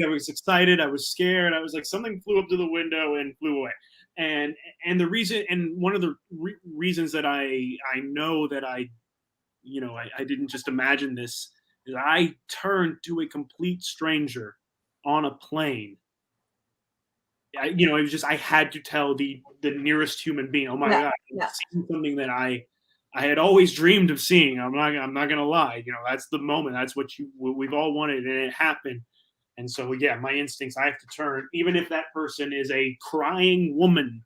was excited. I was scared. I was like, something flew up to the window and flew away. And the reason, and one of the reasons that I know that I didn't just imagine this, is I turned to a complete stranger on a plane. It was just, I had to tell the nearest human being, oh my God, I'm seeing something that I had always dreamed of seeing. I'm not gonna lie. That's the moment. That's what we've all wanted, and it happened. And so, yeah, my instincts, I have to turn, even if that person is a crying woman,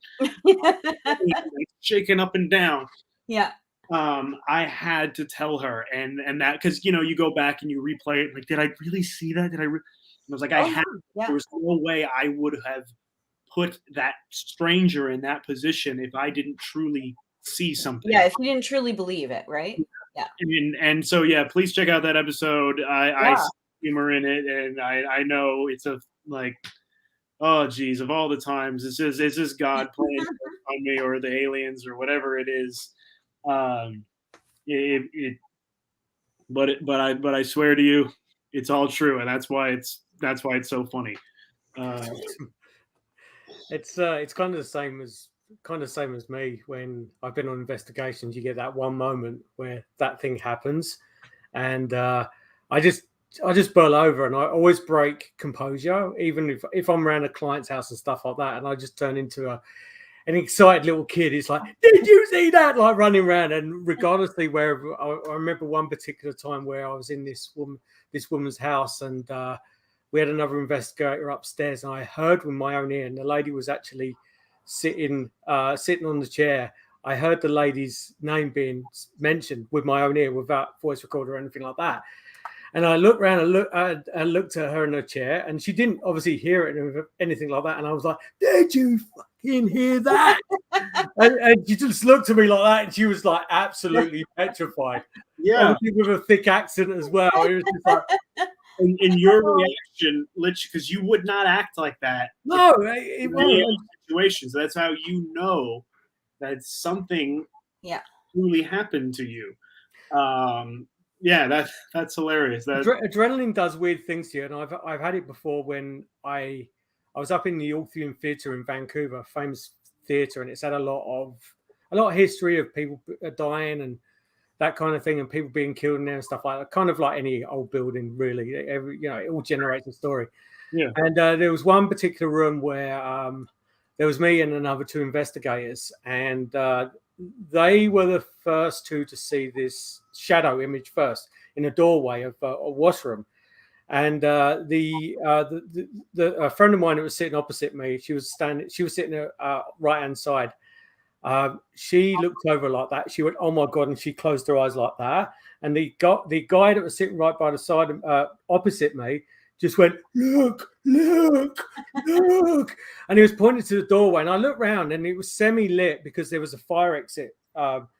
shaking up and down. Yeah. I had to tell her, and that, because you go back and you replay it, like, did I really see that? Did I? I was like, I had. Yeah. There was no way I would have put that stranger in that position if I didn't truly see something. Yeah, if you didn't truly believe it, right? Yeah. And so, yeah, please check out that episode. I see humor in it, and I know it's oh geez, of all the times, it's just God playing on me, or the aliens, or whatever it is. But I swear to you, it's all true, and that's why it's so funny. It's kind of the same as me when I've been on investigations. You get that one moment where that thing happens, and I just boil over, and I always break composure, even if I'm around a client's house and stuff like that, and I just turn into an excited little kid. It's like, did you see that? Like running around, and regardlessly wherever. I remember one particular time where I was in this woman's house, and we had another investigator upstairs, and I heard with my own ear, and the lady was actually sitting on the chair. I heard the lady's name being mentioned with my own ear, without voice recorder or anything like that. And I looked around and looked at her in her chair, and she didn't obviously hear it or anything like that. And I was like, "Did you fucking hear that?" and she just looked at me like that, and she was like absolutely petrified. Yeah, obviously with a thick accent as well. It was just like. In your reaction, literally, because you would not act like that. No, it wasn't. Situations. That's how you know that something truly happened to you. Yeah, that's hilarious. Adrenaline does weird things to you, and I've had it before when I was up in the Orpheum Theatre in Vancouver, famous theatre, and it's had a lot of history of people dying and that kind of thing, and people being killed in there and stuff like that. Kind of like any old building, really. It all generates a story. Yeah. And there was one particular room where there was me and another two investigators, and they were the first two to see this shadow image first in a doorway of a washroom. And a friend of mine that was sitting opposite me, she was sitting right hand side. She looked over like that. She went, "Oh my God!" and she closed her eyes like that. And the guy that was sitting right by the side opposite me just went, "Look, look, look," and he was pointing to the doorway. And I looked round, and it was semi-lit because there was a fire exit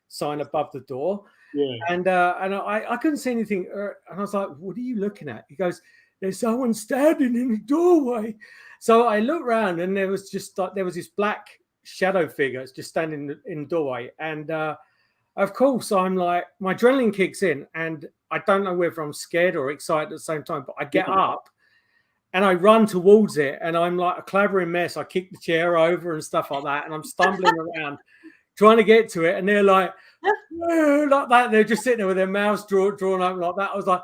sign above the door. Yeah. And I couldn't see anything. And I was like, "What are you looking at?" He goes, "There's someone standing in the doorway." So I looked round, and there was this black shadow figure just standing in the doorway. And of course, I'm like, my adrenaline kicks in, and I don't know whether I'm scared or excited at the same time, but I get up and I run towards it, and I'm like a clavering mess. I kick the chair over and stuff like that, and I'm stumbling around trying to get to it, and they're like that. They're just sitting there with their mouths drawn open like that. I was like,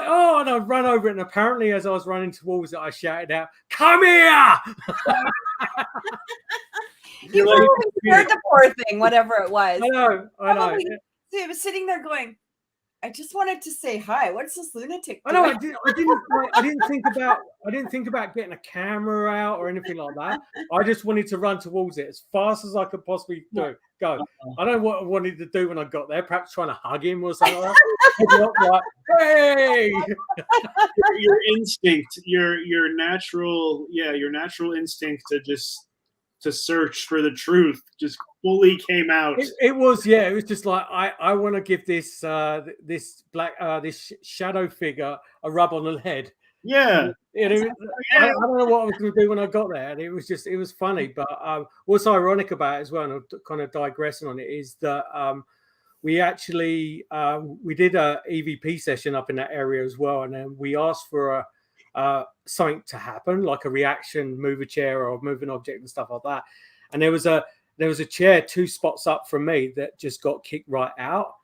"Oh," and I ran over it, and apparently as I was running towards it, I shouted out, "Come here!" You probably scared the poor thing, whatever it was. I know. He was sitting there going, "I just wanted to say hi. What's this lunatic doing?" I know. I didn't think about getting a camera out or anything like that. I just wanted to run towards it as fast as I could possibly go. I don't know what I wanted to do when I got there. Perhaps trying to hug him or something like that. Like, hey! Your instinct, your natural instinct to search for the truth just fully came out. It was just like I want to give this this black this shadow figure a rub on the head. Yeah. I don't know what I was going to do when I got there, and it was funny. But what's ironic about it as well, and I'm kind of digressing on it, is that we actually we did a EVP session up in that area as well, and then we asked for something to happen, like a reaction, move a chair or move an object and stuff like that. And there was a chair 2 spots up from me that just got kicked right out.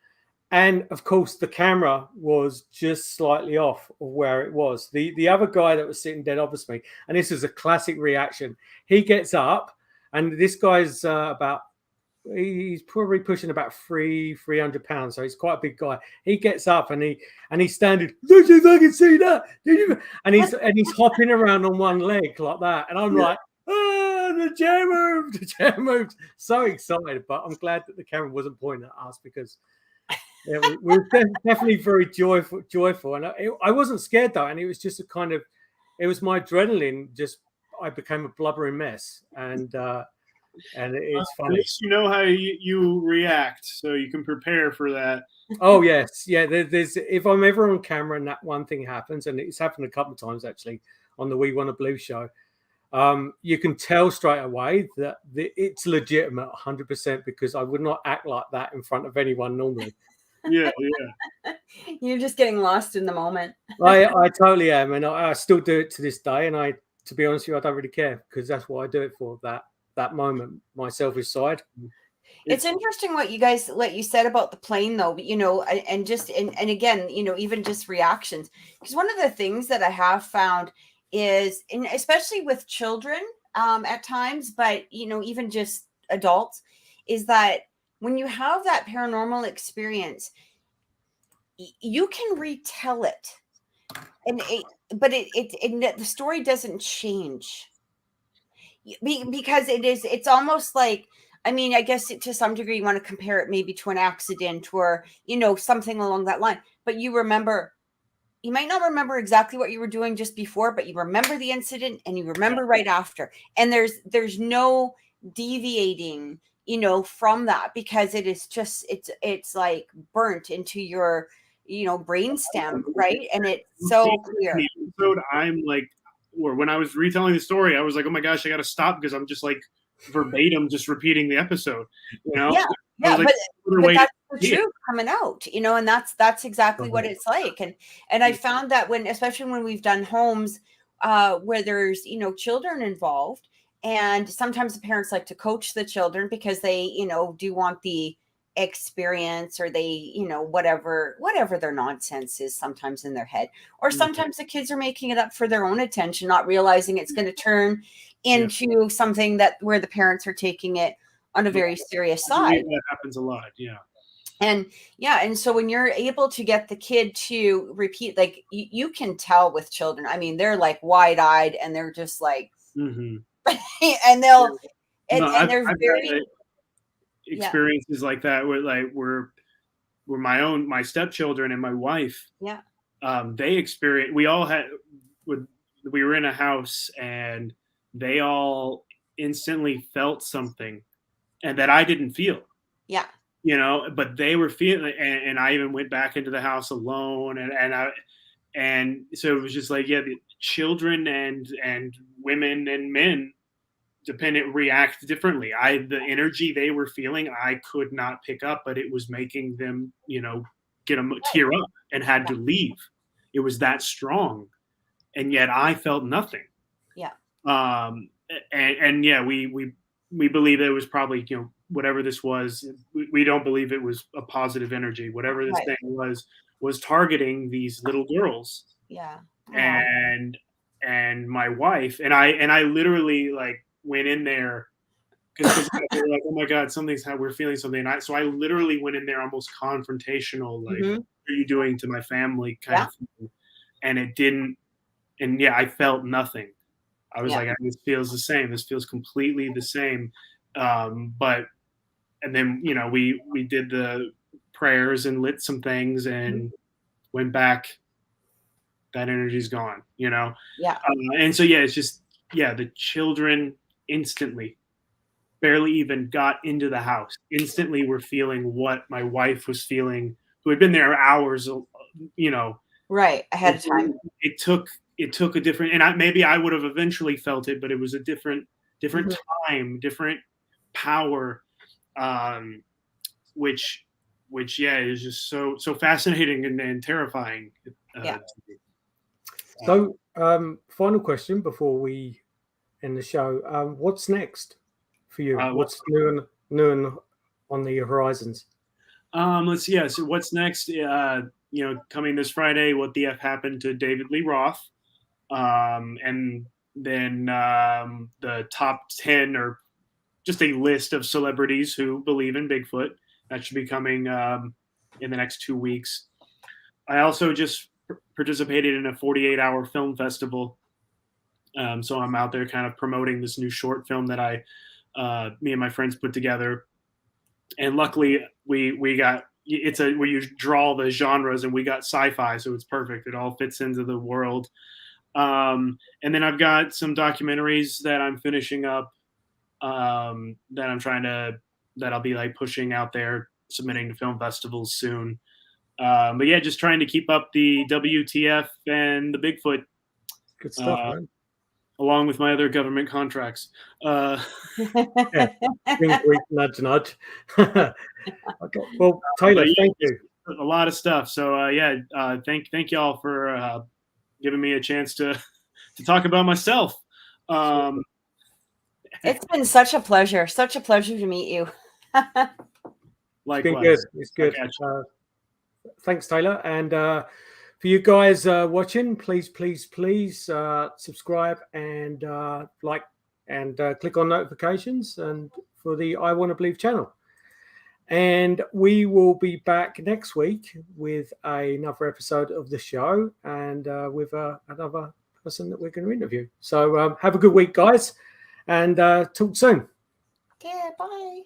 And of course, the camera was just slightly off of where it was. The other guy that was sitting dead opposite me, and this is a classic reaction. He gets up, and this guy's he's probably pushing about 300 pounds, so he's quite a big guy. He gets up and he's standing. Did you fucking see that? Did you? And he's hopping around on one leg like that, and I'm like, the chair moved. The chair moved. So excited, but I'm glad that the camera wasn't pointing at us because. Yeah, we were definitely very joyful, and I wasn't scared though, and it was just it was my adrenaline. Just I became a blubbering mess, and it's funny. At least you know how you react, so you can prepare for that. Oh yes, yeah. There's if I'm ever on camera and that one thing happens, and it's happened a couple of times actually on the We Want a Blue show. You can tell straight away that it's legitimate 100% because I would not act like that in front of anyone normally. Yeah. You're just getting lost in the moment. I totally am, and I still do it to this day. And to be honest with you, I don't really care because that's what I do it for. That moment, my selfish side. It's interesting what you said about the plane, though. And again, even just reactions. Because one of the things that I have found is, and especially with children at times, but even just adults, is that when you have that paranormal experience, you can retell it, but the story doesn't change because it's almost like, I mean, I guess to some degree you want to compare it maybe to an accident or something along that line, but you might not remember exactly what you were doing just before, but you remember the incident and you remember right after, and there's no deviating from that because it is just it's like burnt into your brainstem, right? And it's so clear. The episode, I'm like, or when I was retelling the story, I was like, oh my gosh, I got to stop because I'm just like verbatim just repeating the episode. Yeah, like, but that's the truth coming out, and that's exactly what it's like. And I found that especially when we've done homes where there's children involved. And sometimes the parents like to coach the children because they, do want the experience or they, whatever their nonsense is sometimes in their head. Or sometimes the kids are making it up for their own attention, not realizing it's going to turn into something where the parents are taking it on a very serious side. That happens a lot, yeah. And so when you're able to get the kid to repeat, like you can tell with children, I mean, they're like wide-eyed and they're just like, and they'll and they're very experiences like that where my stepchildren and my wife they experienced, we were in a house and they all instantly felt something and that I didn't feel, but they were feeling, and I even went back into the house alone and so it was just like, the children and women and men dependent react differently. The energy they were feeling, I could not pick up, but it was making them, get a tear up and had to leave. It was that strong, and yet I felt nothing. Yeah. We believe it was probably whatever this was. We don't believe it was a positive energy. Whatever this thing was targeting these little girls. Yeah. And my wife and I literally like went in there because they were like, oh my God, we're feeling something. So I literally went in there almost confrontational, like, what are you doing to my family kind of thing. And it didn't, and I felt nothing. I was like, this feels the same. This feels completely the same. And then, we did the prayers and lit some things and went back. That energy's gone, and so it's just the children instantly barely even got into the house, instantly were feeling what my wife was feeling, who had been there hours, you know. Right, ahead of time. It took a different, and maybe I would have eventually felt it, but it was a different time, different power, which yeah, is just so fascinating and terrifying. Yeah. So, final question before we end the show: what's next for you? What's new and on the horizons? Let's see. Yeah. So what's next? Coming this Friday, What the F Happened to David Lee Roth, and then the top 10, or just a list of celebrities who believe in Bigfoot. That should be coming in the next 2 weeks. I also just participated in a 48-hour film festival. So I'm out there kind of promoting this new short film that me and my friends put together. And luckily we got, where you draw the genres, and we got sci-fi, so it's perfect. It all fits into the world. And then I've got some documentaries that I'm finishing up, that I'll be like pushing out there, submitting to film festivals soon. But yeah, just trying to keep up the WTF and the Bigfoot. Good stuff, man. Along with my other government contracts. Yeah. Wink, wink, nudge, nudge. Okay. Well, Taylor, thank you. A lot of stuff. So thank y'all for giving me a chance to talk about myself. It's been such a pleasure to meet you. Likewise. It's good. Thanks, Taylor. And for you guys watching, please subscribe and like and click on notifications, and for the I Want to Believe channel. And we will be back next week with another episode of the show, and with another person that we're going to interview. So have a good week, guys, and talk soon. Okay, bye.